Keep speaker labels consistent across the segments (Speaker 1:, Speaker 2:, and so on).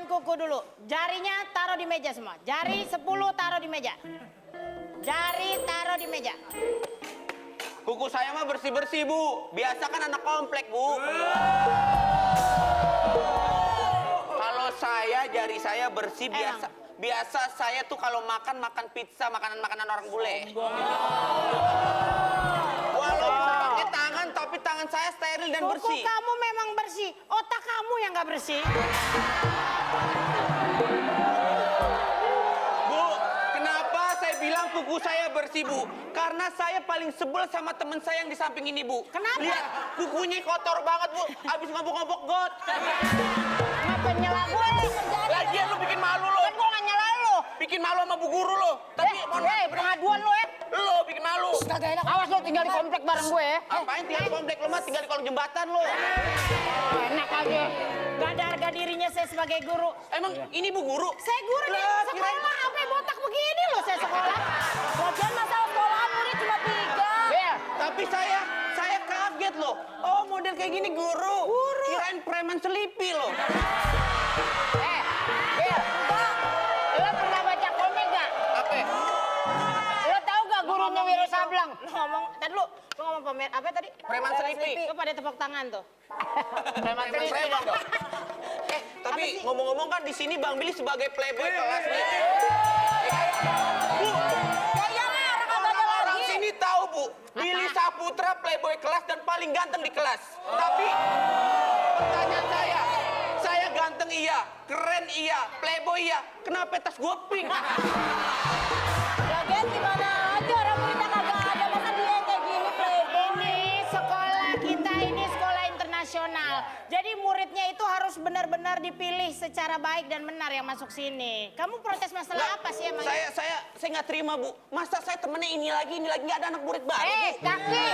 Speaker 1: kuku dulu. Jarinya taruh di meja semua. Jari 10 taruh di meja. Jari taruh di meja.
Speaker 2: Kuku saya mah bersih-bersih, Bu. Biasa kan anak komplek, Bu. Kalau saya, jari saya bersih biasa. Biasa saya tuh kalau makan pizza, makanan orang bule. Walaupun pakai tangan, tapi tangan saya steril dan bersih.
Speaker 1: Kuku kamu memang bersih. Otak kamu yang nggak bersih.
Speaker 2: Bu, kenapa saya bilang kuku saya bersih, Bu? Karena saya paling sebel sama temen saya yang di samping ini, Bu.
Speaker 1: Kenapa?
Speaker 2: Lihat, kukunya kotor banget, Bu. Abis ngobok-ngobok got.
Speaker 1: Kenapa nyela gue?
Speaker 2: Lagian lu bikin malu lo.
Speaker 1: Kan gue nggak nyela lu.
Speaker 2: Bikin malu sama bu guru lo. Tapi
Speaker 1: pengaduan lu ya.
Speaker 2: lo bikin malu.
Speaker 1: Kagak enak. Awas lu tinggal di komplek bareng gue ya.
Speaker 2: Apain tinggal di komplek lo mah tinggal di kolong jembatan lo.
Speaker 1: Enak aja. Gak ada harga dirinya saya sebagai guru.
Speaker 2: Emang ini bu guru?
Speaker 1: Saya guru di sekolah sampai botak begini loh saya sekolah. Lagian masalah sekolahan murid cuma 3.
Speaker 2: Tapi saya kaget loh. Oh model kayak gini guru. Kirain preman selipi loh.
Speaker 1: Lo pernah baca komik gak?
Speaker 2: Apa?
Speaker 1: Lo tau gak gurunya Wiro Sableng? Lo ngomong, tadi lu ngomong pamer, apa tadi?
Speaker 2: Preman selipi.
Speaker 1: Lo pada tepuk tangan tuh.
Speaker 2: Preman dong. Tapi ngomong-ngomong kan di sini Bang Billy sebagai playboy kelas nih. Bu, orang sini tahu Bu, Billy Saputra playboy kelas dan paling ganteng di kelas. Tapi pertanyaan saya ganteng iya, keren iya, playboy iya. Kenapa tas gua pink?
Speaker 1: Lagian gimana aja orang muridnya kagak ada, masa dia kayak gini playboy. Ini sekolah kita ini sekolah internasional. Jadi muridnya itu harus benar-benar dipilih secara baik dan benar yang masuk sini. Kamu protes masalah apa sih emang?
Speaker 2: Saya nggak terima Bu. Masa saya temennya ini lagi nggak ada anak murid baru.
Speaker 1: Kaki.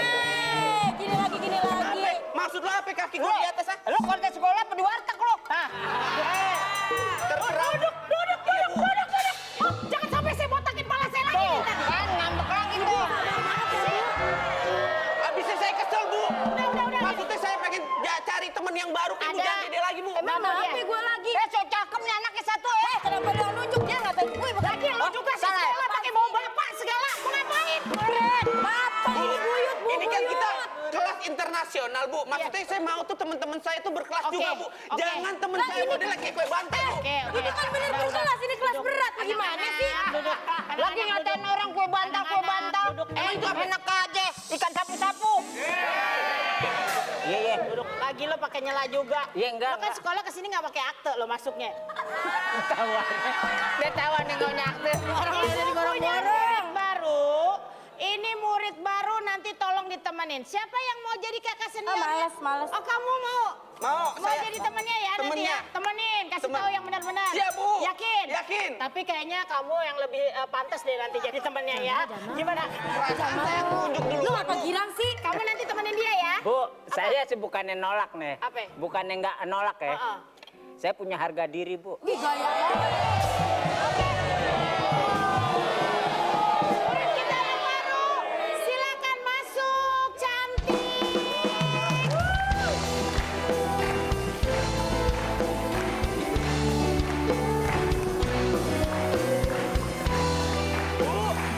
Speaker 1: Gini lagi.
Speaker 2: Maksud lo apa kaki gua di atas ah?
Speaker 1: Lo kontes sekolah apa di warteg lo?
Speaker 2: Terserah.
Speaker 1: Duduk. Oh, jangan sampai saya botakin pala saya lagi. Kan ngambek lagi tuh.
Speaker 2: Abisnya saya kesel Bu.
Speaker 1: Udah.
Speaker 2: Maksudnya saya pengen cari temen yang baru kayak Bu, jangan dede lagi Bu.
Speaker 1: Emang kenapa gue lagi? So cakep nih anaknya satu ya. Kenapa dia nunjuk dia ngatain gue? Lagi lo juga sih sekolah pakai bawa bapak segala. Mau ngapain? Bapak ini buyut.
Speaker 2: Ini kan kita kelas internasional Bu. Maksudnya saya mau tuh teman-teman saya tuh berkelas juga Bu. Jangan temen saya modelnya kayak kue bantai Bu.
Speaker 1: Ini kan bener berkelas, ini kelas berat. Gimana sih? Lagi ngatain orang kue bantal. Emang itu enak aja. Ikan sapu-sapu. Iya. Duduk lagi lo pakai nyela juga. Iya enggak. Lo kan sekolah kesini nggak pakai akte lo masuknya. Dia tawan nih nggak akte. Orang udah digorong-gorong. Baru. Ini murid baru nanti tolong ditemenin. Siapa yang mau jadi kakak senior? Males. Oh kamu mau?
Speaker 2: Mau
Speaker 1: Jadi temennya ya nanti ya? Temenin, kasih tahu yang benar-benar.
Speaker 2: Siap Bu.
Speaker 1: Yakin? Tapi kayaknya kamu yang lebih pantas deh nanti jadi temennya ya. Gimana?
Speaker 2: Perasaan saya nunjuk dulu.
Speaker 1: Lu apa girang sih? Kamu nanti temenin dia ya?
Speaker 3: Bu, saya sih bukannya nolak nih.
Speaker 1: Apa?
Speaker 3: Bukannya nggak nolak ya. Saya punya harga diri, Bu.
Speaker 1: Wih, gaya banget. Murid kita yang baru, silakan masuk, cantik.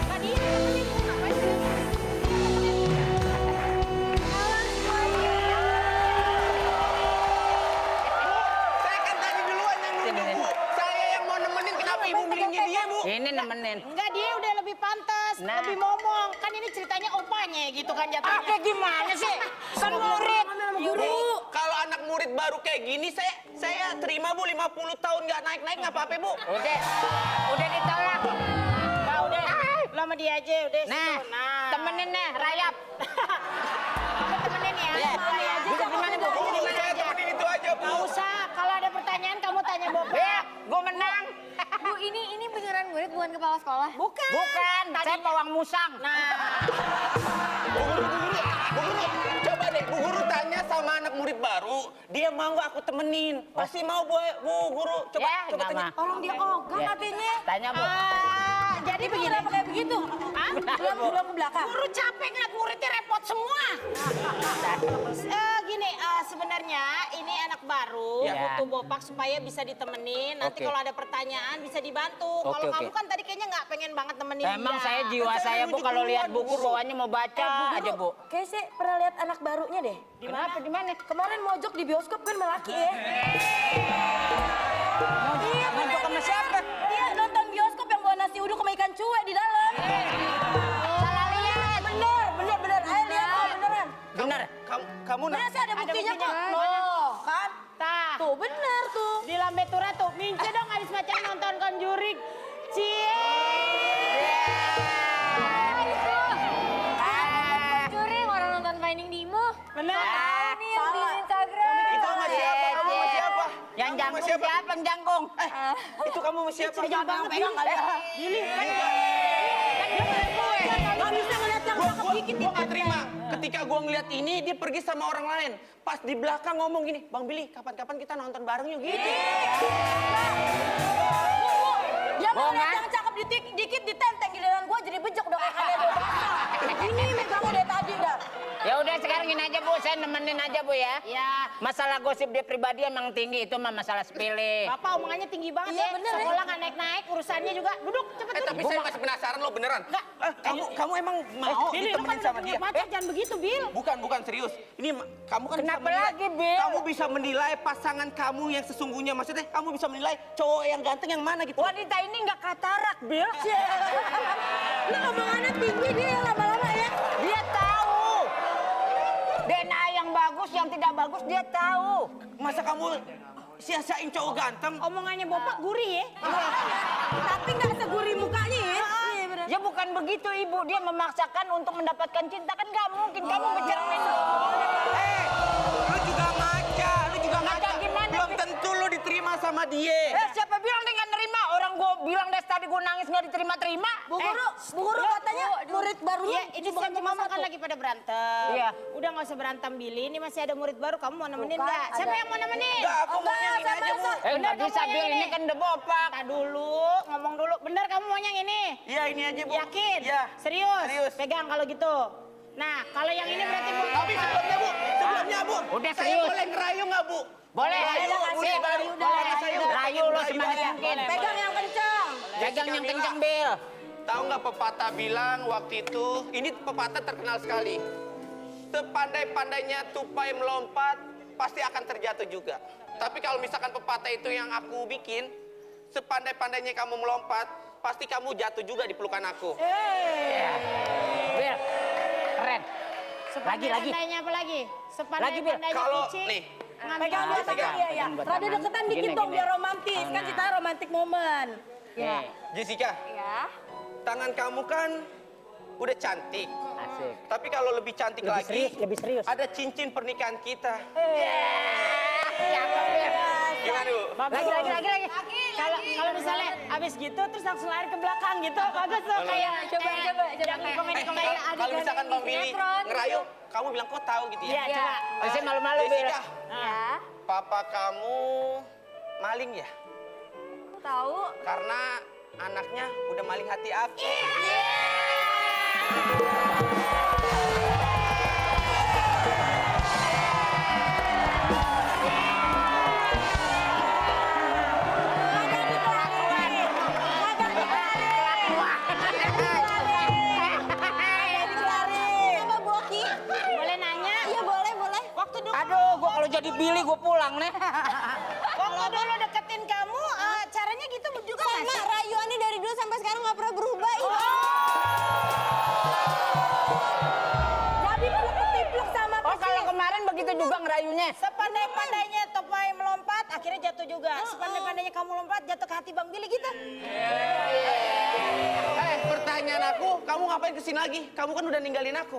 Speaker 1: Tadi temenin Bu, ngapain sih?
Speaker 2: Saya kan tadi duluan yang nunjuk Bu. Saya yang mau nemenin, kenapa Ibu milihnya dia Bu?
Speaker 3: Ini nemenin.
Speaker 1: Enggak, dia udah lebih pantas,
Speaker 3: Nah.
Speaker 1: lebih ngomong. Kan ini ceritanya opanya gitu kan jatuhnya. Gimana sih? Kan murid.
Speaker 2: Bu, kalau anak murid baru kayak gini saya terima Bu, 50 tahun nggak naik-naik nggak apa-apa Bu.
Speaker 3: Udah ditolak.
Speaker 1: Nah, udah. Lo sama dia aja, udah.
Speaker 3: Nah,
Speaker 1: situ.
Speaker 3: temenin nih, rayap.
Speaker 1: Kamu temenin ya.
Speaker 3: Iya.
Speaker 1: Sama dia aja.
Speaker 3: Bisa gimana, Bu?
Speaker 2: Bu, saya temenin itu aja Bu.
Speaker 1: Nggak usah. Kalau ada pertanyaan kamu tanya Bapak.
Speaker 3: Ya, gue menang.
Speaker 4: Bu, ini beneran murid bukan kepala sekolah?
Speaker 1: Bukan.
Speaker 3: Saya pawang musang.
Speaker 1: Nah,
Speaker 2: Bu Guru, coba deh Bu Guru tanya sama anak murid baru, dia mau nggak aku temenin? Pasti mau Bu Guru. Coba
Speaker 3: Ya,
Speaker 2: coba
Speaker 3: nggak
Speaker 2: tanya.
Speaker 3: mau.
Speaker 4: Orang dia ogah
Speaker 3: Ya.
Speaker 4: katanya.
Speaker 3: Tanya, Bu.
Speaker 1: jadi begini.
Speaker 4: Kenapa kayak begitu? Belum ke belakang.
Speaker 1: Guru capek ngeliat muridnya repot semua. gini, sebenarnya ini anak baru,
Speaker 3: Ya.
Speaker 1: butuh bopak supaya bisa ditemenin. Nanti
Speaker 3: Oke.
Speaker 1: kalau ada pertanyaan bisa dibantu.
Speaker 3: Oke,
Speaker 1: Kalau
Speaker 3: oke.
Speaker 1: kamu kan tadi kayaknya nggak pengen banget temenin
Speaker 3: Emang
Speaker 1: dia.
Speaker 3: saya jiwa saya Bu kalau lihat buku bawaannya mau baca aja Bu.
Speaker 5: Kayaknya saya pernah lihat anak barunya deh.
Speaker 3: Kenapa di mana?
Speaker 5: Kemarin mojok di bioskop kan sama laki ya. Iya
Speaker 3: Mojok sama siapa?
Speaker 5: Iya nonton bioskop yang bawa nasi uduk sama ikan cuek di dalam.
Speaker 1: Salah lihat.
Speaker 5: Bener. Ayo lihat oh, beneran.
Speaker 3: Benar.
Speaker 2: Kamu
Speaker 5: Bener sih ada buktinya
Speaker 1: buktinya.
Speaker 5: kok. Oh, kan?
Speaker 1: Tah.
Speaker 5: Tuh bener tuh.
Speaker 1: Di Lambe Tura tuh, Mince dong habis macam nonton Conjuring. Cie.
Speaker 4: Curing orang nonton Finding Nemo.
Speaker 1: Bener.
Speaker 4: Ini yang di Instagram.
Speaker 2: Itu sama siapa? Kamu sama siapa?
Speaker 3: Yang
Speaker 2: Kamu sama
Speaker 3: jangkung
Speaker 2: siapa?
Speaker 3: siapa yang jangkung?
Speaker 2: Itu kamu sama siapa?
Speaker 1: Jangan banget Bil. Gili kan dia ngeliat gue.
Speaker 5: Gak bisa ngeliat yang cakep dikit
Speaker 2: Gua nggak terima. Ketika gua ngeliat ini, dia pergi sama orang lain. Pas di belakang ngomong gini, Bang Billy, kapan-kapan kita nonton bareng yuk gitu.
Speaker 5: Dia mau
Speaker 3: Bohong,
Speaker 5: lihat
Speaker 3: kan?
Speaker 5: yang cakep dikit ditenteng giliran gua jadi bejek udah kayak kalian udah basah. Ini megangnya dari tadi dah.
Speaker 3: Ya udah sekarang ini aja Bu, saya nemenin aja Bu ya.
Speaker 1: Ya,
Speaker 3: Masalah gosip dia pribadi emang tinggi, itu mah masalah sepele.
Speaker 1: Bapak omongannya tinggi banget
Speaker 5: Iya,
Speaker 1: ya.
Speaker 5: bener, ya.
Speaker 1: Sekolah nggak naik-naik, urusannya juga. Duduk, cepet duduk.
Speaker 2: Tapi saya masih penasaran lo beneran.
Speaker 1: Nggak.
Speaker 2: Kamu emang mau
Speaker 1: Billy, lu kan
Speaker 2: ditemenin
Speaker 1: udah
Speaker 2: sama
Speaker 1: punya
Speaker 2: dia?
Speaker 1: pacar, jangan begitu, Bil.
Speaker 2: Bukan serius. Ini kamu kan
Speaker 3: Kenapa
Speaker 2: bisa menilai.
Speaker 3: lagi, Bil?
Speaker 2: Kamu bisa menilai pasangan kamu yang sesungguhnya. Maksudnya kamu bisa menilai cowok yang ganteng yang mana gitu.
Speaker 3: Wanita ini nggak katarak, Bil.
Speaker 5: Lu omongannya tinggi dia lama-lama ya.
Speaker 3: Dia tahu. DNA yang bagus, yang tidak bagus dia tahu.
Speaker 2: Masa kamu sia-siain cowok ganteng?
Speaker 1: Omongannya Bapak gurih ya.
Speaker 5: Tapi nggak segurih mukanya ya. Iya bener.
Speaker 3: Ya bukan begitu Ibu, dia memaksakan untuk mendapatkan cinta kan nggak mungkin. Kamu bercermin dong.
Speaker 2: Lu juga ngaca,
Speaker 3: Ngaca gimana,
Speaker 2: Belum
Speaker 3: Pi?
Speaker 2: tentu lu diterima sama dia.
Speaker 3: Siapa bilang dia nggak nerima? Orang gua bilang dari tadi gua nangis nggak diterima-terima.
Speaker 5: Bu guru katanya murid barunya
Speaker 1: Iya, ini bukan cuma makan lagi pada berantem.
Speaker 3: Iya.
Speaker 1: Udah nggak usah berantem, Billy. Ini masih ada murid baru. Kamu mau nemenin
Speaker 5: Bukan,
Speaker 1: nggak? Siapa
Speaker 5: ada.
Speaker 1: yang mau nemenin?
Speaker 2: Enggak, aku mau yang ini aja, Bu.
Speaker 3: Nggak bisa
Speaker 1: kamu
Speaker 3: Bil,
Speaker 1: yang
Speaker 3: ini kan udah bopak.
Speaker 1: Tak dulu, ngomong dulu. Bener kamu mau yang ini?
Speaker 2: Iya, ini aja, Bu.
Speaker 1: Yakin?
Speaker 2: Iya.
Speaker 1: Serius?
Speaker 2: Serius.
Speaker 1: Pegang kalau gitu. Nah, kalau yang ini berarti Bu.
Speaker 2: Tapi sebelumnya, Bu. Sebelumnya, Bu.
Speaker 3: Udah,
Speaker 2: Saya
Speaker 3: serius.
Speaker 2: boleh ngerayu nggak, Bu?
Speaker 3: Boleh.
Speaker 2: Rayu, murid baru. Boleh, saya udah
Speaker 3: Rayu
Speaker 2: pengen
Speaker 3: lo
Speaker 2: rayu
Speaker 3: semangat
Speaker 2: aja.
Speaker 3: mungkin.
Speaker 5: pegang yang kencang.
Speaker 3: Pegang yang kencang Bil.
Speaker 2: Tahu nggak pepatah bilang waktu itu, ini pepatah terkenal sekali. Sepandai-pandainya tupai melompat, pasti akan terjatuh juga. Tapi kalau misalkan pepatah itu yang aku bikin, sepandai-pandainya kamu melompat, pasti kamu jatuh juga di pelukan aku.
Speaker 3: Bil, keren. Lagi.
Speaker 1: Sepandai-pandainya apa lagi? Sepandai-pandainya
Speaker 2: Kalau
Speaker 1: Pici.
Speaker 2: nih,
Speaker 5: Pegang dia
Speaker 2: Jessica.
Speaker 5: tangan ya. Rada deketan dikit
Speaker 3: Gini,
Speaker 5: dong
Speaker 3: gini.
Speaker 5: biar romantis. Kan kita romantik momen.
Speaker 3: Ya.
Speaker 2: Jessica,
Speaker 4: Ya.
Speaker 2: tangan kamu kan udah cantik.
Speaker 3: Asik.
Speaker 2: Tapi kalau lebih cantik lagi,
Speaker 3: Lebih serius.
Speaker 2: ada cincin pernikahan kita. Gimana, Bu?
Speaker 1: Bagus.
Speaker 3: Lagi.
Speaker 1: Kalau misalnya abis gitu terus langsung lari ke belakang gitu. Bagus tuh kayak
Speaker 4: Coba.
Speaker 1: yang komedi-komedi.
Speaker 2: Kalau misalkan Bang Billy
Speaker 4: sinetron.
Speaker 2: ngerayu, kamu bilang kok tahu gitu
Speaker 1: Iya,
Speaker 2: ya?
Speaker 1: coba.
Speaker 3: Saya malu-malu Bil.
Speaker 2: Jessica,
Speaker 4: Ya.
Speaker 2: papa kamu maling ya?
Speaker 4: Aku tahu.
Speaker 2: Karena anaknya udah maling hati aku.
Speaker 5: Apa Bu Oki?
Speaker 1: Boleh nanya?
Speaker 5: Iya boleh.
Speaker 1: Waktu dulu,
Speaker 3: Aduh, gua kalau jadi Billy gua pulang nih.
Speaker 1: waktu dulu deketin kamu, caranya gitu juga nggak
Speaker 5: Sama
Speaker 1: sih?
Speaker 5: rayuannya dari dulu sampai sekarang nggak pernah berubah. Jadi kalau ketipluk sama
Speaker 3: Oh, kalau kemarin begitu juga ngerayunya.
Speaker 1: Sepandai-pandainya topai melompat, akhirnya jatuh juga. Sepandai-pandainya kamu lompat, jatuh ke hati Bang Billy gitu.
Speaker 2: Pertanyaan aku, kamu ngapain kesini lagi? Kamu kan udah ninggalin aku.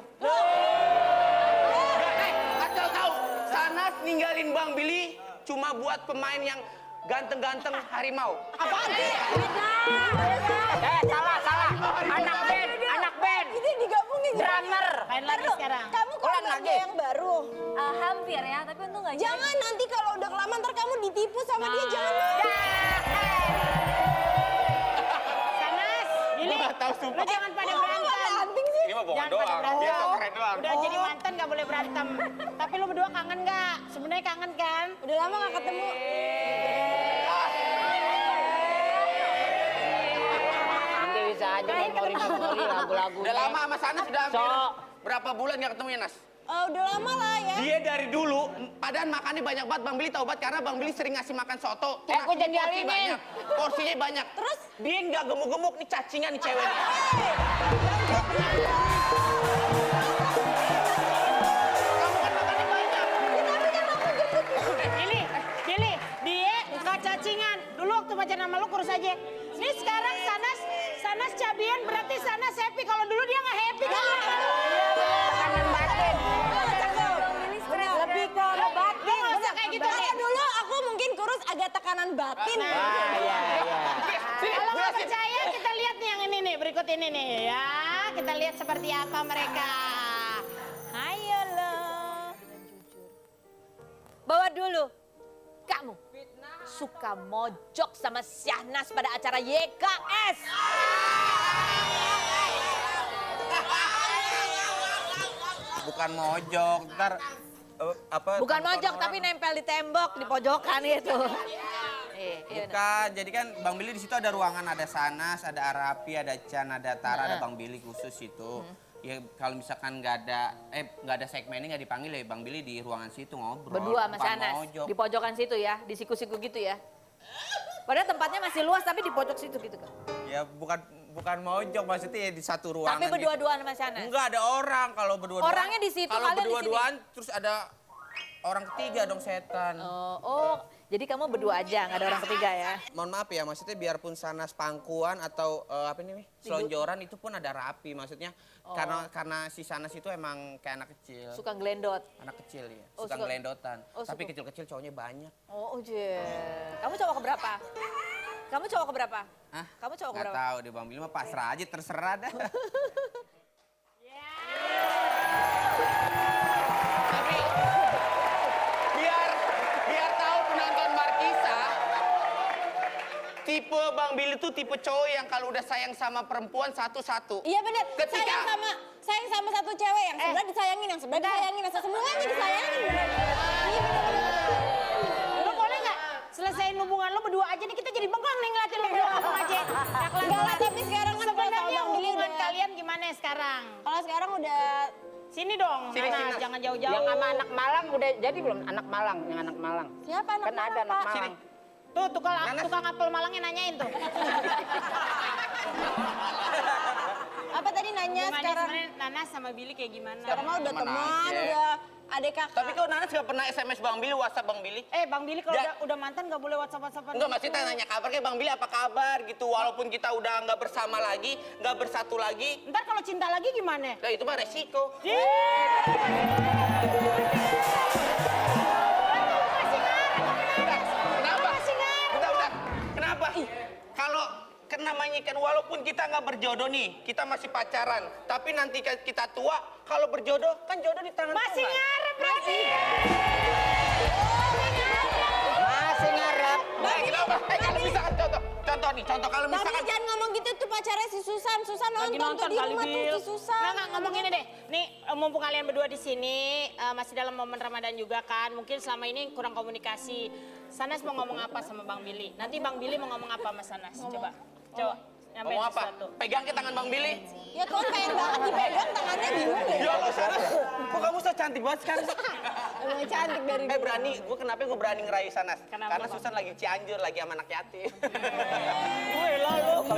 Speaker 2: Asal tahu, Sanas ninggalin Bang Billy cuma buat pemain yang ganteng-ganteng harimau.
Speaker 1: Apaan sih?
Speaker 3: Salah. Anak band.
Speaker 5: ini digabungin.
Speaker 3: Drummer.
Speaker 1: Main lagi sekarang.
Speaker 5: Kamu
Speaker 3: Ulang
Speaker 5: kan
Speaker 3: lagi.
Speaker 5: yang baru.
Speaker 4: Hampir ya, tapi untung nggak jadi.
Speaker 5: Jangan nanti kalau udah kelamaan ntar kamu ditipu sama dia jangan.
Speaker 1: Sanas, Billy,
Speaker 2: Gua nggak tahu, sumpah.
Speaker 1: lu jangan pada berantem.
Speaker 5: Anting sih.
Speaker 2: Ini mah bohong
Speaker 1: Jangan pada
Speaker 2: doang.
Speaker 1: berantem.
Speaker 2: Dia sok keren doang.
Speaker 1: Udah jadi mantan nggak boleh berantem. berantem. Tapi lu berdua kangen nggak? Sebenarnya kangen kan?
Speaker 5: Udah lama gak ketemu.
Speaker 3: Nanti bisa aja memori lagu-lagu.
Speaker 2: Udah lama sama Sanas sudah hampir
Speaker 3: So.
Speaker 2: berapa bulan nggak ketemu ya Nas?
Speaker 5: Udah lama lah ya.
Speaker 2: Dia dari dulu, padahal makannya banyak banget. Bang Billy tahu banget karena Bang Billy sering ngasih makan soto. Tuh
Speaker 3: Gua
Speaker 2: ngasih
Speaker 3: jadi
Speaker 2: porsi
Speaker 3: alinin.
Speaker 2: banyak. Porsinya banyak.
Speaker 5: Terus?
Speaker 2: Dia nggak gemuk-gemuk nih cacingan nih cewek nih. Kamu kan makannya banyak.
Speaker 1: Billy, dia nggak cacingan. Dulu waktu pacaran sama lu kurus aja. Nih sekarang Sanas cabian berarti Sanas happy. Kalau dulu dia nggak happy kan?
Speaker 3: Tekanan batin.
Speaker 5: Lebih ke batin.
Speaker 1: Nggak usah kayak gitu
Speaker 5: Kalau
Speaker 1: deh.
Speaker 5: dulu aku mungkin kurus agak tekanan batin.
Speaker 3: Iya.
Speaker 1: Kalau nggak percaya kita lihat nih yang ini nih, berikut ini nih ya. Kita lihat seperti apa mereka. Ayo lo.
Speaker 4: Bawa dulu. Kamu suka mojok sama Syahnas pada acara YKS.
Speaker 2: Bukan mojok, ntar apa?
Speaker 4: Bukan mojok tapi nempel di tembok di pojokan itu.
Speaker 2: Bukan, jadi kan Bang Billy di situ ada ruangan, ada Sanas, ada Arapi, ada Chan, ada Tara, ada Bang Billy khusus itu. Ya kalau misalkan nggak ada segmennya nggak dipanggil ya Bang Billy di ruangan situ ngobrol.
Speaker 4: Berdua sama
Speaker 2: bukan
Speaker 4: Syahnas.
Speaker 2: mojok.
Speaker 4: Di pojokan situ ya, di siku-siku gitu ya. Padahal tempatnya masih luas tapi di pojok situ gitu kan.
Speaker 2: Ya bukan mojok, maksudnya ya di satu ruangan.
Speaker 4: Tapi berdua-duaan sama Syahnas.
Speaker 2: Enggak ada orang kalau berdua-duaan.
Speaker 4: Orangnya di situ,
Speaker 2: Kalau
Speaker 4: kalian di
Speaker 2: berdua-duaan terus ada orang ketiga dong setan.
Speaker 4: Oh, jadi kamu berdua aja, nggak ada orang ketiga ya?
Speaker 2: Mohon maaf ya, maksudnya biarpun Sanas pangkuan atau apa ini selonjoran itu pun ada rapi, maksudnya karena si Sanas itu emang kayak anak kecil.
Speaker 4: Suka gelendot.
Speaker 2: Anak kecil ya,
Speaker 4: Oh,
Speaker 2: suka
Speaker 4: suka-
Speaker 2: ngelendotan.
Speaker 4: Oh,
Speaker 2: Tapi
Speaker 4: suka.
Speaker 2: kecil-kecil cowoknya banyak.
Speaker 4: Oh, kamu cowok keberapa? Kamu cowok keberapa?
Speaker 2: Hah?
Speaker 4: Kamu cowok
Speaker 2: Nggak
Speaker 4: keberapa?
Speaker 2: tahu deh Bang Billy mah pasrah aja, terserah dah. Tapi biar tahu penonton Markisa, tipe Bang Billy tuh tipe cowok yang kalau udah sayang sama perempuan satu-satu.
Speaker 5: Iya bener.
Speaker 2: Ketika-
Speaker 5: Sayang sama satu cewek yang sebelah disayangin, yang sebelah disayangin, yang semuanya disayangin. Iya
Speaker 1: Lu boleh nggak selesaiin hubungan lu berdua aja nih, kita jadi bengong nih ngeliatin lu berdua ngomong aja.
Speaker 5: Enggak lah, tapi sekarang kan kalau
Speaker 1: Sebenarnya
Speaker 5: sama Bang Billy
Speaker 1: hubungan
Speaker 5: udah-
Speaker 1: kalian gimana sekarang?
Speaker 5: Kalau sekarang udah
Speaker 1: Sini dong,
Speaker 2: Sini,
Speaker 1: Nana,
Speaker 2: sini.
Speaker 1: jangan jauh-jauh.
Speaker 3: Yang sama anak Malang udah jadi belum? Anak Malang, yang anak Malang.
Speaker 5: siapa anak
Speaker 3: Kan ada
Speaker 5: Malang,
Speaker 3: anak
Speaker 5: Pak?
Speaker 3: Malang.
Speaker 1: Tuh,
Speaker 2: Nanas.
Speaker 1: tukang apel Malangnya nanyain tuh.
Speaker 5: Apa tadi nanya
Speaker 1: Gimana
Speaker 5: sekarang?
Speaker 1: sebenarnya Nanas sama Billy kayak gimana?
Speaker 5: Sekarang mah udah
Speaker 2: Teman
Speaker 5: teman,
Speaker 2: aja.
Speaker 5: udah adik kakak.
Speaker 2: Tapi kok Nanas gak pernah SMS Bang Billy, WhatsApp Bang Billy?
Speaker 1: Bang Billy kalau
Speaker 2: Ya.
Speaker 1: udah mantan nggak boleh WhatsApp-WhatsAppan.
Speaker 2: Enggak, maksudnya nanya kabar kayak Bang Billy apa kabar gitu. Walaupun kita udah nggak bersama lagi, nggak bersatu lagi.
Speaker 1: Ntar kalau cinta lagi gimana?
Speaker 2: Nah itu mah resiko. Kenapa? Udah. Kenapa? Kalau kan namanya kan walaupun kita nggak berjodoh nih, kita masih pacaran. Tapi nanti kita tua, kalau berjodoh kan jodoh di tangan
Speaker 1: Masih
Speaker 2: Tuhan.
Speaker 1: ngarep berarti.
Speaker 3: Masih ngarep.
Speaker 2: Nah, kenapa? Kalau misalkan contoh nih, kalau
Speaker 5: Tapi
Speaker 2: misalkan
Speaker 5: jangan ngomong gitu tuh pacarnya si Susan. Susan
Speaker 1: Lagi
Speaker 5: nonton tuh di
Speaker 1: kali,
Speaker 5: rumah tuh
Speaker 1: Bil.
Speaker 5: si Susan.
Speaker 1: Nggak, ngomong ini deh. Nih, mumpung kalian berdua di sini, masih dalam momen Ramadan juga kan. Mungkin selama ini kurang komunikasi. Sanas mau ngomong apa sama Bang Billy? Nanti Bang Billy mau ngomong apa sama Sanas? Coba. Nyampein
Speaker 2: ngomong apa?
Speaker 1: sesuatu.
Speaker 2: Pegang ke tangan Bang Billy.
Speaker 5: Ya tuh pengen banget dipegang tangannya bingung deh.
Speaker 2: Ya Allah, Sanas. Kok kamu so cantik banget sekarang?
Speaker 5: Emang cantik dari dulu.
Speaker 2: Berani, kenapa gue berani ngerayu Sanas?
Speaker 1: Kenapa,
Speaker 2: Karena
Speaker 1: Bang?
Speaker 2: Susan lagi Cianjur, lagi sama anak yatim.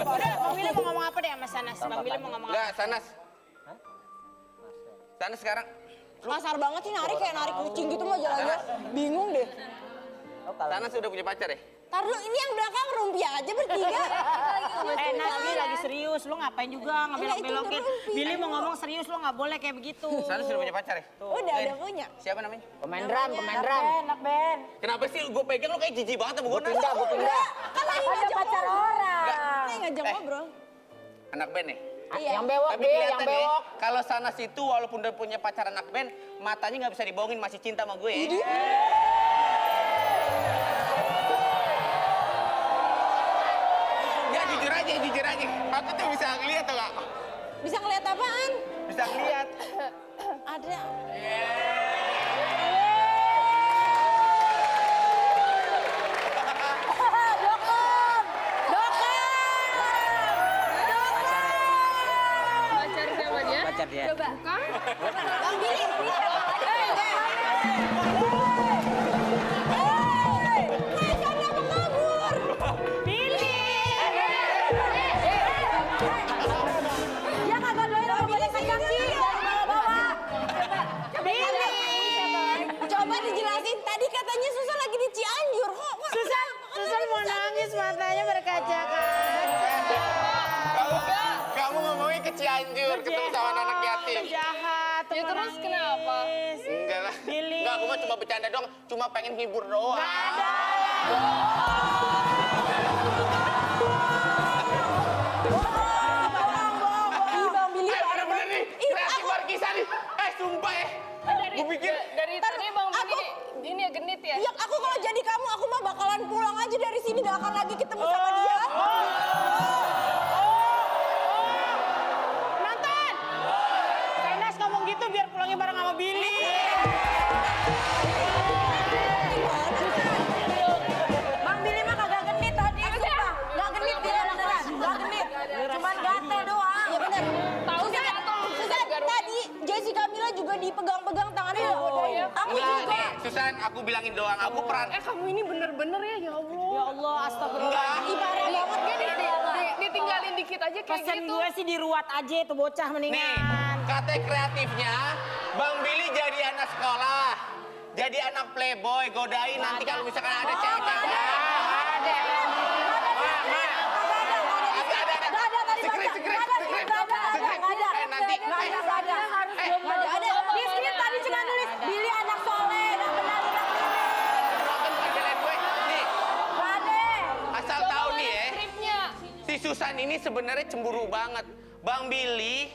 Speaker 1: Udah, Bang Billy mau ngomong apa deh sama Sanas? Bang Billy mau ngomong apa?
Speaker 2: Enggak, Sanas. Sanas sekarang.
Speaker 5: Kasar banget sih narik kayak narik kucing gitu mah jalannya. Bingung deh.
Speaker 2: Sanas udah punya pacar ya?
Speaker 5: Tar dulu, ini yang belakang rumpia aja bertiga.
Speaker 1: Nas, ini lagi serius. Lu ngapain juga ngebelok-belokin?
Speaker 5: Rumpi.
Speaker 1: Billy mau ngomong serius, lu nggak boleh kayak begitu.
Speaker 2: Sanas sudah punya pacar ya?
Speaker 5: Udah punya.
Speaker 2: Siapa namanya?
Speaker 3: Pemain drum.
Speaker 5: Anak band.
Speaker 2: Kenapa sih gue pegang lo kayak jijik banget sama gue?
Speaker 3: Gue pindah.
Speaker 5: Kan lagi ngajak pacar orang. Lagi ngajak
Speaker 2: Eh.
Speaker 5: ngobrol.
Speaker 2: Anak band nih.
Speaker 5: Iya.
Speaker 3: Yang bewok
Speaker 2: Tapi
Speaker 3: deh, yang
Speaker 2: kelihatan ya,
Speaker 3: bewok.
Speaker 2: kalau Sanas itu walaupun udah punya pacar anak band, matanya nggak bisa dibohongin, masih cinta sama gue ya. Ya jujur aja. Aku tuh bisa ngeliat tuh gak?
Speaker 5: Bisa ngeliat apaan?
Speaker 2: Bisa ngeliat.
Speaker 5: ada.
Speaker 4: Pacar siapa dia?
Speaker 6: Pacar dia.
Speaker 4: Coba.
Speaker 5: Bang Billy. Dia kagak doyan sama boleh pegang sih dari bawah-bawah. Coba dijelasin, tadi katanya Susan lagi di Cianjur.
Speaker 1: Susan mau nangis, matanya berkaca-kaca.
Speaker 2: Kamu ngomongin ke Cianjur, ketemu sama anak yatim.
Speaker 1: Jahat,
Speaker 4: Ya terus kenapa?
Speaker 2: Enggak lah.
Speaker 1: Billy.
Speaker 2: Enggak, aku mah cuma bercanda doang. Cuma pengen hibur doang.
Speaker 5: Ih, Bang Billy.
Speaker 2: Bener-bener nih, kreatif Markisa nih. Sumpah ya. Gue pikir
Speaker 4: Dari tadi Bang Billy ini ya genit ya?
Speaker 5: Ya aku kalau jadi kamu, aku mah bakalan pulang aja dari sini, gak akan lagi ketemu sama dia.
Speaker 1: Nonton! Renas ngomong gitu biar pulangnya bareng sama Billy.
Speaker 5: Bang Billy mah kagak genit tadi, sumpah. Gak genit dia beneran, gak genit. Cuman gatel doang. Ya bener.
Speaker 4: Tahu
Speaker 5: Susan, Susan, tadi Jessica Mila juga dipegang-pegang tangannya. Aku
Speaker 2: enggak
Speaker 5: juga.
Speaker 2: nih, Susan, aku bilangin doang. Aku peran.
Speaker 4: Kamu ini bener-bener ya Allah.
Speaker 1: Ya Allah, astagfirullah.
Speaker 2: Enggak.
Speaker 5: Ibarat banget.
Speaker 4: Ditinggalin dikit aja kayak
Speaker 1: Pesan
Speaker 4: gitu.
Speaker 1: gue sih diruat aja itu bocah
Speaker 2: Nih,
Speaker 1: mendingan.
Speaker 2: kata kreatifnya, Bang Billy jadi anak sekolah. Jadi anak playboy, godain nanti kalau misalkan ada cewek-cewek. Ada.
Speaker 5: Rizky tadi cuma nulis Billy anak soleh, gak benar udah
Speaker 2: Nonton penjelasan gue. Nih,
Speaker 5: Rade.
Speaker 2: asal tahu nih ya.
Speaker 4: Skripnya.
Speaker 2: Si Susan ini sebenarnya cemburu banget. Bang Billy,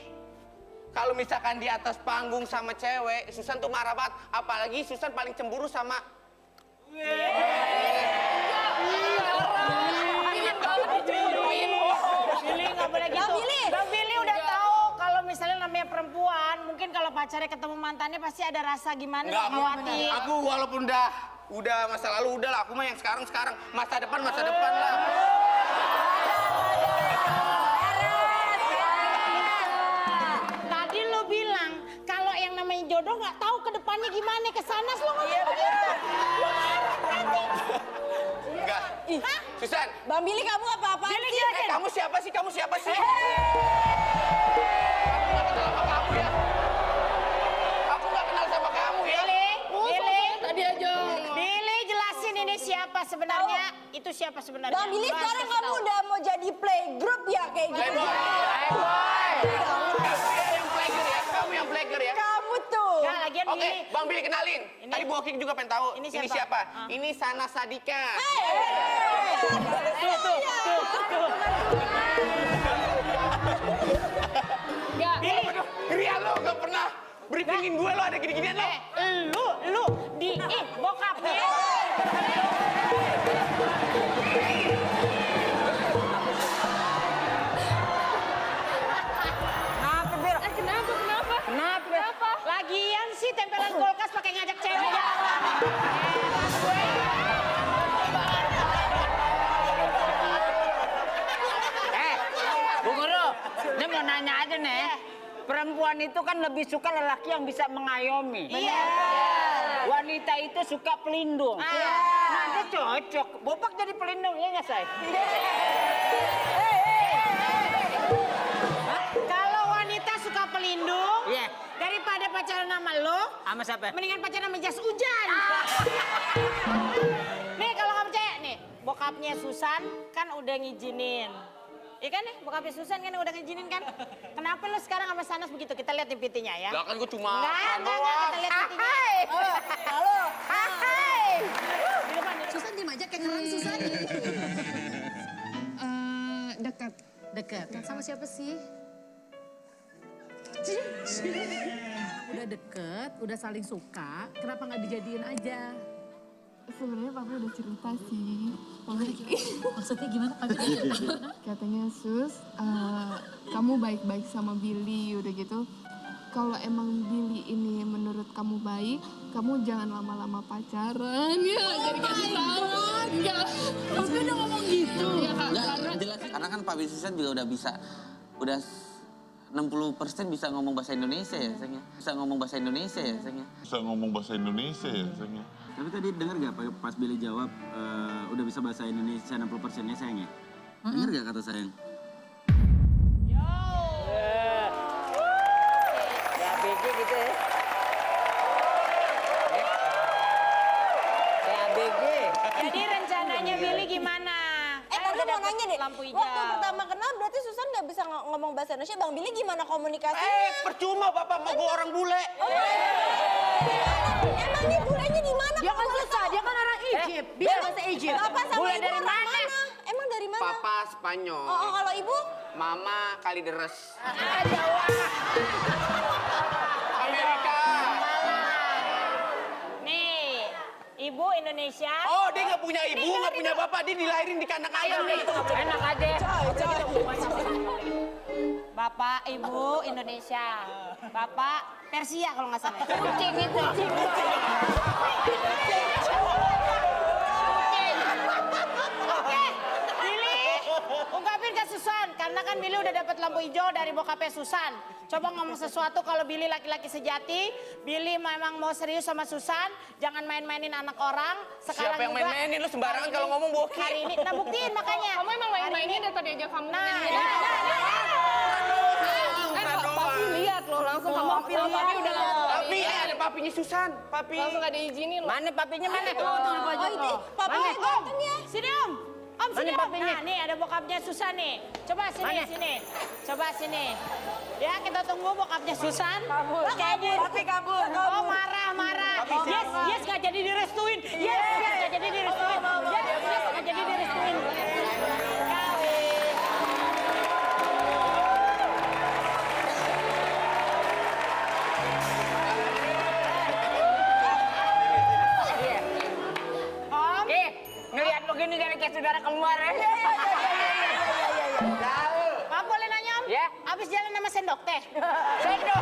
Speaker 2: kalau misalkan di atas panggung sama cewek, Susan tuh marah banget. Apalagi Susan paling cemburu sama...
Speaker 1: Billy nggak boleh gitu. Bang Billy udah tahu kalau misalnya namanya perempuan, mungkin kalau pacarnya ketemu mantannya pasti ada rasa gimana,
Speaker 2: Enggak,
Speaker 1: khawatir.
Speaker 2: aku walaupun udah masa lalu udah lah. Aku mah yang sekarang, masa depan lah.
Speaker 1: Tadi lo bilang kalau yang namanya jodoh nggak tahu ke depannya gimana, ke sana lo ngomong begitu. Lo marah nanti.
Speaker 2: Enggak.
Speaker 1: Hah?
Speaker 2: Susan,
Speaker 5: Bang Billy kamu apa-apaan
Speaker 1: Billy
Speaker 5: sih?
Speaker 1: jelasin.
Speaker 2: kamu siapa sih? Aku nggak kenal sama kamu ya. Aku nggak kenal sama kamu ya.
Speaker 1: Billy,
Speaker 4: Tadi aja.
Speaker 1: Billy jelasin ini siapa sebenarnya? Itu siapa sebenarnya?
Speaker 5: Bang Billy
Speaker 1: Lo harus
Speaker 5: sekarang
Speaker 1: kasih
Speaker 5: kamu
Speaker 1: tahu.
Speaker 5: udah mau jadi playgroup ya kayak gitu.
Speaker 2: Playboy. Kamu yang player ya.
Speaker 5: Kamu tuh.
Speaker 1: Nggak, lagian
Speaker 2: Oke,
Speaker 1: Billy.
Speaker 2: Bang Billy kenalin. Tadi Bu Oki juga pengen tahu.
Speaker 1: Ini
Speaker 2: Ini
Speaker 1: siapa?
Speaker 2: siapa?
Speaker 1: Ah.
Speaker 2: Ini Sana Sadika.
Speaker 4: Enggak.
Speaker 1: Billy,
Speaker 2: Ria lo gak pernah briefingin gue lo ada gini-ginian lo.
Speaker 1: lu di bokapnya.
Speaker 5: Kenapa, Bir?
Speaker 4: Kenapa?
Speaker 5: Kenapa?
Speaker 1: Lagian sih tempelan kulkas pakai ngajak cewek jalan.
Speaker 3: Bu Guru, ini mau nanya aja nih. Perempuan itu kan lebih suka lelaki yang bisa mengayomi.
Speaker 1: Iya.
Speaker 3: Wanita itu suka pelindung.
Speaker 1: Iya.
Speaker 3: Nah, itu cocok. Bopak jadi pelindung, ya nggak, Say?
Speaker 1: Kalau wanita suka pelindung,
Speaker 3: Iya.
Speaker 1: daripada pacaran sama lo,
Speaker 3: Sama siapa?
Speaker 1: mendingan pacaran sama jas hujan. Nih kalau nggak percaya nih, bokapnya Susan kan udah ngizinin. Iya kan nih, bokapnya Susan kan udah ngizinin kan? Kenapa lo sekarang sama Sanas begitu? Kita lihat pitinya ya.
Speaker 2: Lah kan gue cuma
Speaker 1: Enggak, kita lihat pitinya.
Speaker 5: Halo.
Speaker 1: Di depan, di depan.
Speaker 7: Susan diem aja kayak kerang Susan. Dekat. Dekat. Sama siapa sih? Udah deket, udah saling suka, kenapa nggak dijadiin aja?
Speaker 8: Sebenarnya papa udah cerita sih.
Speaker 7: Maksudnya gimana Pak?
Speaker 8: Katanya Sus, kamu baik-baik sama Billy udah gitu. kalau emang Billy ini menurut kamu baik, kamu jangan lama-lama pacaran ya. Jadi kasih tahu. Enggak. Papi udah ngomong gitu. Ya, Kak.
Speaker 6: Enggak, jelas. Karena kan Pak Susan juga udah bisa, udah 60% bisa ngomong bahasa Indonesia ya, sayangnya. Bisa ngomong bahasa Indonesia ya, sayangnya.
Speaker 9: Bisa ngomong bahasa Indonesia ya, sayangnya.
Speaker 10: Tapi tadi dengar gak pas Billy jawab udah bisa bahasa Indonesia 60%-nya sayang ya? Dengar gak kata sayang?
Speaker 3: Ya ABG gitu ya. Kayak ABG.
Speaker 1: Jadi rencananya Billy gimana?
Speaker 4: Tante mau nanya deh,
Speaker 1: lampu hijau.
Speaker 4: waktu pertama kenal berarti Susan nggak bisa ngomong bahasa Indonesia. Bang Billy gimana komunikasinya?
Speaker 2: Percuma Bapak mau gue orang bule.
Speaker 4: Emangnya bulenya di mana?
Speaker 5: Dia kan susah, dia kan orang Egypt. Dia bahasa Egypt.
Speaker 4: Bapak sama
Speaker 3: Bule
Speaker 4: ibu
Speaker 3: dari
Speaker 4: orang
Speaker 3: mana?
Speaker 4: Emang dari mana?
Speaker 2: Papa Spanyol.
Speaker 4: Oh, kalau ibu?
Speaker 2: Mama Kalideres. Amerika.
Speaker 1: Nih, ibu Indonesia.
Speaker 2: Oh, dia nggak punya ibu, nggak punya bapak, dia dilahirin di kandang ayam nih.
Speaker 3: Enak aja.
Speaker 1: Bapak, ibu Indonesia. Bapak Persia kalau nggak salah.
Speaker 3: Kucing itu.
Speaker 1: Oke, Billy, ungkapin ke Susan. Karena kan Billy udah dapat lampu hijau dari bokapnya Susan. Coba ngomong sesuatu kalau Billy laki-laki sejati. Billy memang mau serius sama Susan. Jangan main-mainin anak orang. Sekarang
Speaker 2: Siapa yang
Speaker 1: juga,
Speaker 2: main-mainin? Lu sembarangan kalau ngomong boki.
Speaker 1: Hari ini, nah buktiin makanya.
Speaker 8: Kamu emang main-mainin dari tadi aja kamu. Papi lihat loh, langsung kamu papi udah langsung.
Speaker 2: Papi, ada papinya Susan. Papi.
Speaker 8: Langsung gak diizinin loh.
Speaker 3: Mana papinya mana?
Speaker 4: Oh itu, papanya ganteng ya.
Speaker 1: Sini Om. Om sini
Speaker 3: Mana
Speaker 1: Om.
Speaker 3: papinya?
Speaker 1: Nah nih ada bokapnya Susan nih. Coba sini,
Speaker 3: Mana?
Speaker 1: sini. Coba sini. Ya kita tunggu bokapnya Susan. Kabur.
Speaker 5: kabur.
Speaker 1: Oh marah. Yes gak jadi direstuin. Yes gak jadi direstuin. Yes gak jadi direstuin. Kawin. Om.
Speaker 3: Oke, ngeliat lo gini dari kayak saudara keluar ya.
Speaker 1: Om boleh nanya Om?
Speaker 3: Ya.
Speaker 1: Abis jalan sama sendok teh.
Speaker 3: Sendok.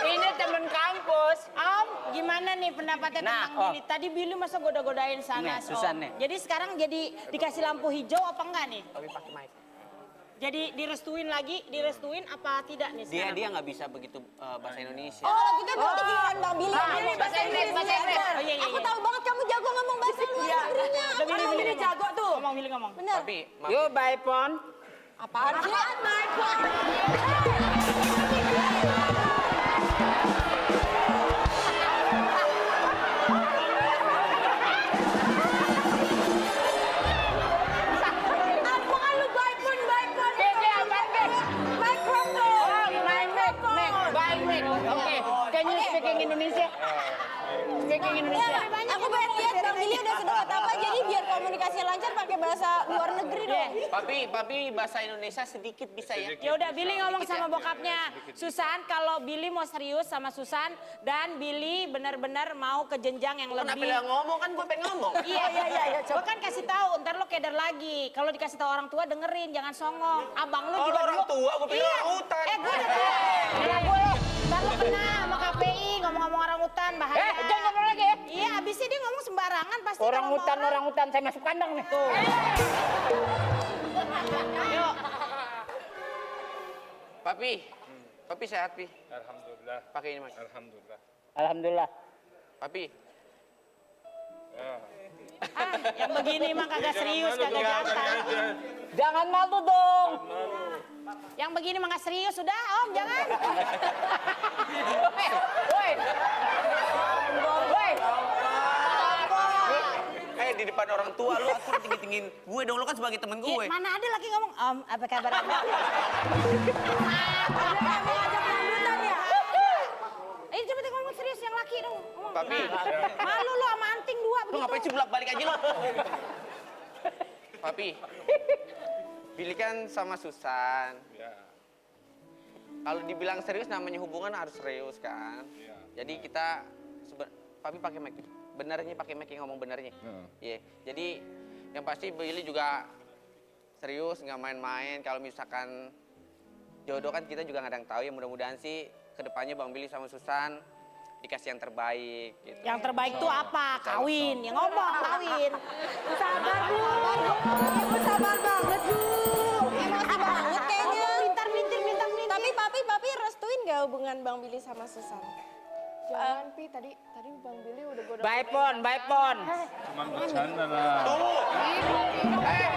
Speaker 3: Ini temen kampus.
Speaker 1: Om, gimana nih pendapatnya
Speaker 3: Nah,
Speaker 1: tentang Billy? Tadi Billy masa goda-godain sana,
Speaker 3: Nih, Susan
Speaker 1: Om.
Speaker 3: nih.
Speaker 1: Jadi sekarang jadi dikasih lampu hijau apa enggak nih?
Speaker 2: Papi pakai mic.
Speaker 1: Jadi direstuin lagi, direstuin apa tidak nih sekarang?
Speaker 2: Dia nggak bisa begitu bahasa Indonesia.
Speaker 4: Oh kalau gitu berarti giliran Bang Billy.
Speaker 3: Nah, bahasa Inggris.
Speaker 1: Oh iya.
Speaker 4: Aku tahu banget kamu jago ngomong bahasa luar negerinya.
Speaker 1: Billy, Billy
Speaker 5: jago tuh.
Speaker 1: Ngomong, Billy ngomong.
Speaker 4: Bener.
Speaker 2: Papi, maaf.
Speaker 3: Yuk, bye, Pon.
Speaker 4: Apaan sih?
Speaker 5: Apaan lu baik pun.
Speaker 3: Gege, apaan, Ge?
Speaker 5: Microphone.
Speaker 3: Oh, my mic. Bye, mic. Oke, can you speaking Indonesia? Speaking Indonesia.
Speaker 4: Aku pengen lihat Bang Billy udah sedekat apa jadi biar komunikasi lancar pakai bahasa luar negeri dong.
Speaker 2: Papi bahasa Indonesia sedikit bisa ya.
Speaker 1: Ya udah Billy ngomong sama bokapnya Susan kalau Billy mau serius sama Susan dan Billy benar-benar mau ke jenjang yang
Speaker 2: Kenapa
Speaker 1: lebih.
Speaker 2: dia ngomong kan gue pengen ngomong.
Speaker 1: Iya. Gue kan kasih tahu, ntar lo keder lagi. Kalau dikasih tahu orang tua dengerin, jangan songong. Abang lo
Speaker 2: Oh,
Speaker 1: juga
Speaker 2: lo orang
Speaker 1: dulu.
Speaker 2: tua, gue pikir
Speaker 1: Iya.
Speaker 2: orang hutan.
Speaker 1: Gue udah tua. Nah, gue lo. Ntar lo kena sama KPI ngomong-ngomong orang hutan bahaya.
Speaker 3: Jangan ngomong lagi ya.
Speaker 1: Iya, abisnya dia ngomong sembarangan pasti.
Speaker 3: Orang
Speaker 1: kalau sama
Speaker 3: hutan, saya masuk kandang nih. Tuh.
Speaker 1: Yuk.
Speaker 2: Papi sehat, Pi.
Speaker 9: Alhamdulillah.
Speaker 2: Pakai ini, Mas.
Speaker 9: Alhamdulillah.
Speaker 3: Alhamdulillah.
Speaker 2: Papi.
Speaker 1: Yang begini mah kagak serius, kagak jantan.
Speaker 3: Jangan malu dong.
Speaker 1: Yang begini mah gak serius, sudah Om, jangan.
Speaker 3: Woi.
Speaker 2: Di depan orang tua lu atur tinggi-tinggiin gue dong, lu kan sebagai temen gue.
Speaker 1: Mana ada lagi ngomong, Om, apa kabar Anda? Coba ngomong serius yang laki dong. Ngomong.
Speaker 2: Papi.
Speaker 1: Malu lu sama anting dua
Speaker 2: Lu
Speaker 1: begitu.
Speaker 2: ngapain sih bolak-balik aja lu? Papi. Billy kan sama Susan.
Speaker 9: Ya.
Speaker 2: Kalau dibilang serius namanya hubungan harus serius kan.
Speaker 9: Iya.
Speaker 2: Jadi kita Papi pakai mic. Benernya pakai mic yang ngomong benernya. Iya. Jadi yang pasti Billy juga serius, nggak main-main. Kalau misalkan jodoh kan kita juga nggak ada yang tahu ya, mudah-mudahan sih kedepannya Bang Billy sama Susan dikasih yang terbaik gitu.
Speaker 1: Yang terbaik tuh apa? Kawin. Ya ngomong kawin.
Speaker 5: Sabar Bu. Ibu sabar banget Bu. Emosi banget kayaknya.
Speaker 1: Mintar.
Speaker 5: Tapi papi restuin gak hubungan Bang Billy sama Susan?
Speaker 8: Jangan, Pi. Tadi Bang Billy udah gue
Speaker 3: Baik pon.
Speaker 9: Cuman bercanda lah.
Speaker 2: Tunggu.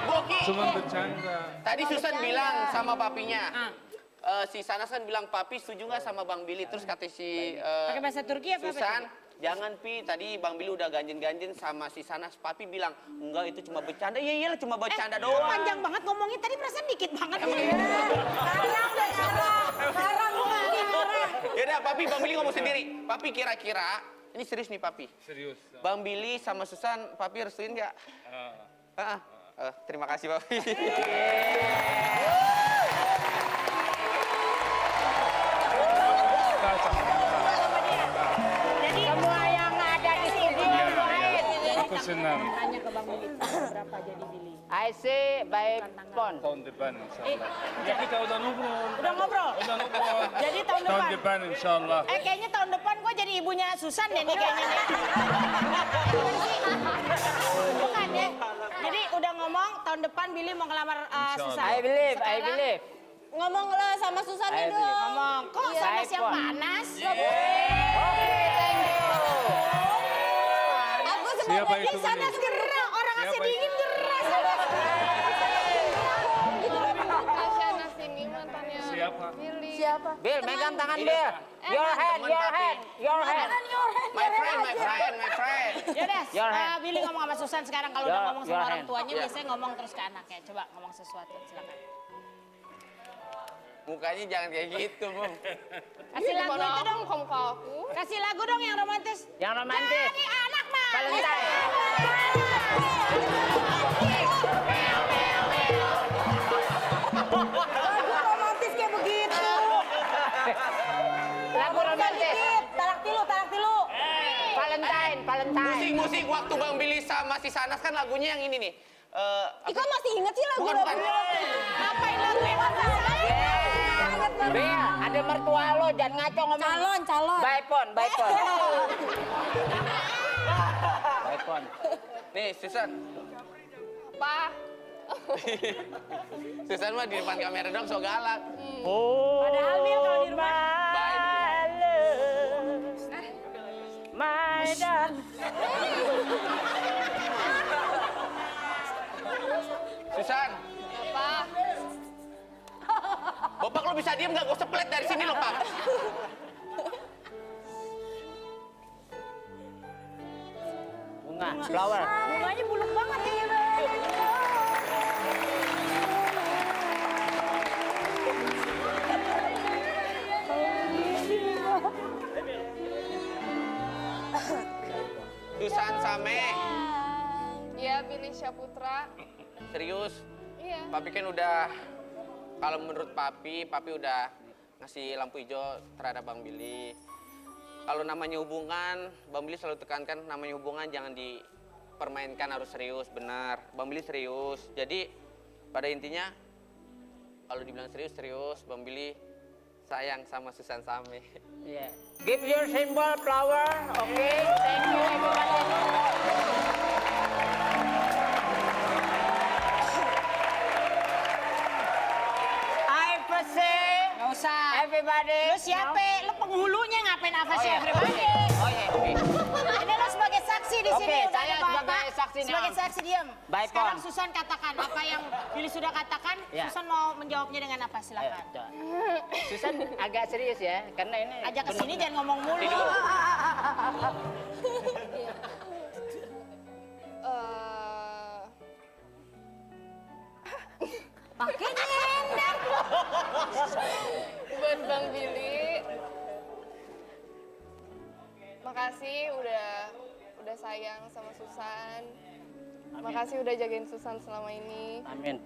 Speaker 2: Boki.
Speaker 9: Cuman bercanda.
Speaker 2: Tadi Susan bilang sama papinya. Si Sanas kan bilang, papi setuju nggak sama Bang Billy? Terus kata si
Speaker 1: Pakai bahasa Turki apa?
Speaker 2: Susan, jangan Pi, tadi Bang Billy udah ganjen-ganjen sama si Sanas. Papi bilang, enggak itu cuma bercanda. Iya iyalah cuma bercanda doang.
Speaker 1: Panjang banget ngomongnya, tadi perasaan dikit banget.
Speaker 2: Yaudah, papi Bang Billy ngomong sendiri. Papi kira-kira, ini serius nih papi.
Speaker 9: Serius.
Speaker 2: Bang Billy sama Susan, papi restuin nggak? Terima kasih papi.
Speaker 1: Jadi
Speaker 3: Semua yang ada di studio doain.
Speaker 9: Aku senang.
Speaker 1: tanya ke Bang Billy, berapa jadi Billy?
Speaker 3: I say baik pon.
Speaker 9: Tahun depan insyaallah. Ya kita udah ngobrol.
Speaker 1: Udah ngobrol?
Speaker 9: Udah ngobrol.
Speaker 1: Jadi tahun
Speaker 9: Tahun
Speaker 1: depan?
Speaker 9: depan insyaallah.
Speaker 1: Kayaknya tahun depan gue jadi ibunya Susan deh nih kayaknya nih. Bukan ya? Jadi udah ngomong tahun depan Billy mau ngelamar Susan.
Speaker 3: I believe.
Speaker 5: Ngomong lah sama Susan
Speaker 3: Ayo,
Speaker 5: dong.
Speaker 1: Ngomong, kok
Speaker 5: Iya.
Speaker 1: Sanas yang
Speaker 3: iPhone.
Speaker 1: panas?
Speaker 3: Oke, thank you.
Speaker 5: Aku
Speaker 9: Siapa itu?
Speaker 1: Sanas gerah, orang
Speaker 9: Siapa
Speaker 1: Asia
Speaker 9: itu?
Speaker 1: dingin gerah.
Speaker 8: Shanas ini mantannya
Speaker 9: Siapa?
Speaker 8: Billy.
Speaker 5: Siapa?
Speaker 3: Bill, megang tangan Bill. Your hand.
Speaker 2: My friend.
Speaker 1: Yaudah,
Speaker 3: Your hand.
Speaker 1: Billy ngomong sama Susan sekarang kalau udah ngomong sama
Speaker 3: Your
Speaker 1: orang
Speaker 3: hand.
Speaker 1: tuanya
Speaker 2: Iya.
Speaker 1: biasanya ngomong terus ke anaknya. Coba ngomong sesuatu, silakan.
Speaker 2: Mukanya jangan kayak gitu, Bang.
Speaker 1: Kasih lagu itu dong.
Speaker 8: Muka aku.
Speaker 1: Kasih lagu dong yang romantis.
Speaker 3: Yang romantis.
Speaker 1: Jadi anak mah.
Speaker 3: Valentine.
Speaker 5: Lagu romantis kayak begitu.
Speaker 3: Lagu romantis.
Speaker 5: Tarak tilu.
Speaker 3: Valentine.
Speaker 2: Musik waktu Bang Billy sama si Sanas kan lagunya yang ini nih.
Speaker 5: Iko masih inget sih
Speaker 2: Bukan.
Speaker 5: lagu-lagunya.
Speaker 1: Ngapain lagu yang
Speaker 3: Bill, ada mertua lo, jangan ngaco ngomong.
Speaker 5: Calon.
Speaker 3: Baik pon.
Speaker 2: Nih, Susan.
Speaker 8: Apa?
Speaker 2: Susan mah di depan kamera dong so galak.
Speaker 1: Padahal Bill kalau di rumah.
Speaker 3: My darling.
Speaker 2: Susan.
Speaker 8: Apa?
Speaker 2: Bapak lo bisa diem nggak? Gue seplet dari sini lo, Pak.
Speaker 3: Bunga, flower.
Speaker 1: Bunganya buluk banget ya.
Speaker 2: Susan Same.
Speaker 8: Iya, Billy Syaputra.
Speaker 2: Serius?
Speaker 8: Iya.
Speaker 2: Papi kan udah, kalau menurut papi udah ngasih lampu hijau terhadap Bang Billy. Kalau namanya hubungan, Bang Billy selalu tekankan namanya hubungan jangan dipermainkan, harus serius, benar. Bang Billy serius. Jadi pada intinya kalau dibilang serius, Bang Billy sayang sama Susan Same.
Speaker 3: Yeah. Give your symbol flower, okay? Thank you everybody. I say,
Speaker 1: Nggak usah.
Speaker 3: everybody.
Speaker 1: Lu siapa? Lu penghulunya ngapain apa sih everybody?
Speaker 3: Oh iya, oke.
Speaker 1: Ini lo sebagai saksi di
Speaker 3: Oke,
Speaker 1: sini. Udah
Speaker 3: saya
Speaker 1: ada Bapak.
Speaker 3: sebagai saksi nih,
Speaker 1: Sebagai
Speaker 3: Om.
Speaker 1: saksi diam.
Speaker 3: Baik,
Speaker 1: Sekarang
Speaker 3: Om.
Speaker 1: Susan katakan apa yang Billy sudah katakan.
Speaker 3: Ya.
Speaker 1: Susan mau menjawabnya dengan apa?
Speaker 3: Ayo,
Speaker 1: Silakan.
Speaker 3: coba. Susan agak serius ya, karena ini
Speaker 1: Ajak ke sini jangan ngomong mulu.
Speaker 5: Pakai nyender.
Speaker 8: Buat Bang Billy. Makasih udah sayang sama Susan. Makasih udah jagain Susan selama ini.
Speaker 3: Amin.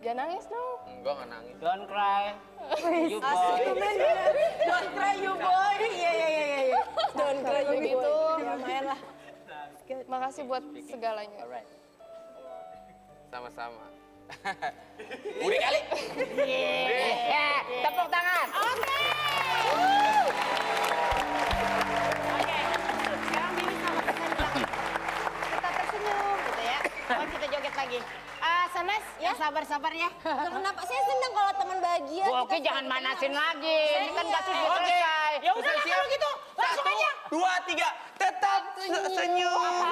Speaker 8: Jangan nangis dong.
Speaker 2: Enggak, nggak nangis.
Speaker 3: Don't cry. You boy.
Speaker 5: Don't cry you boy. Iya. Don't cry you boy.
Speaker 8: Gitu.
Speaker 5: Ya lumayan lah.
Speaker 8: Makasih buat segalanya.
Speaker 3: Alright.
Speaker 2: Sama-sama. Udah kali.
Speaker 3: Ya, tepuk tangan.
Speaker 1: Oke, sekarang Billy sama Cassandra. Kita tersenyum gitu ya. Oh, kita joget lagi. Sanes, ya sabar-sabar ya.
Speaker 5: Kenapa? Saya senang kalau teman bahagia.
Speaker 3: Bu Oki jangan manasin lagi. Ini kan gak selesai.
Speaker 1: Ya udah lah kalau gitu, langsung aja.
Speaker 2: 1, 2, 3, tetap senyum.